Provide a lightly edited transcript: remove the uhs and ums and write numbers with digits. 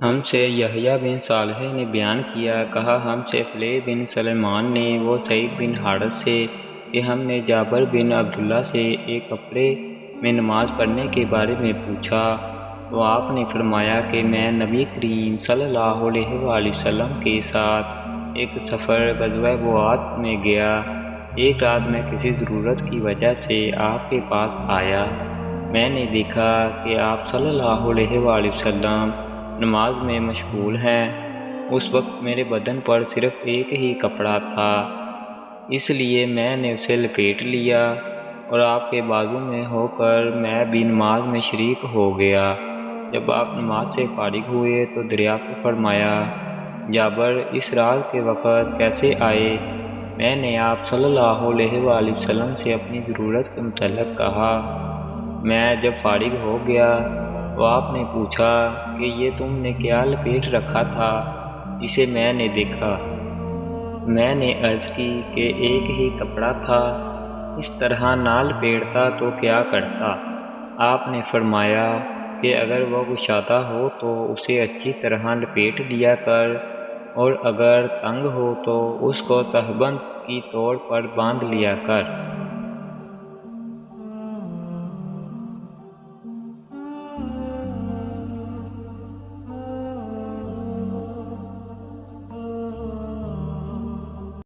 ہم سے یحییٰ بن صالح نے بیان کیا، کہا ہم سے فلیح بن سلیمان نے وہ سعید بن حارث سے کہ ہم نے جابر بن عبداللہ سے ایک کپڑے میں نماز پڑھنے کے بارے میں پوچھا تو آپ نے فرمایا کہ میں نبی کریم صلی اللہ علیہ وآلہ وسلم کے ساتھ ایک سفر غزوہ بعات میں گیا۔ ایک رات میں کسی ضرورت کی وجہ سے آپ کے پاس آیا۔ میں نے دیکھا کہ آپ صلی اللہ علیہ وآلہ وسلم نماز میں مشغول ہیں۔ اس وقت میرے بدن پر صرف ایک ہی کپڑا تھا، اس لیے میں نے اسے لپیٹ لیا اور آپ کے بازو میں ہو کر میں بھی نماز میں شریک ہو گیا۔ جب آپ نماز سے فارغ ہوئے تو دریافت فرمایا، جابر اس رات کے وقت کیسے آئے؟ میں نے آپ صلی اللہ علیہ وآلہ وسلم سے اپنی ضرورت کے متعلق کہا۔ میں جب فارغ ہو گیا تو آپ نے پوچھا کہ یہ تم نے کیا لپیٹ رکھا تھا جسے میں نے دیکھا؟ میں نے عرض کی کہ ایک ہی کپڑا تھا، اس طرح نہ لپیٹتا تو کیا کرتا؟ آپ نے فرمایا کہ اگر وہ گشادہ ہو تو اسے اچھی طرح لپیٹ لیا کر، اور اگر تنگ ہو تو اس کو تہبند کی طور پر باندھ لیا کر۔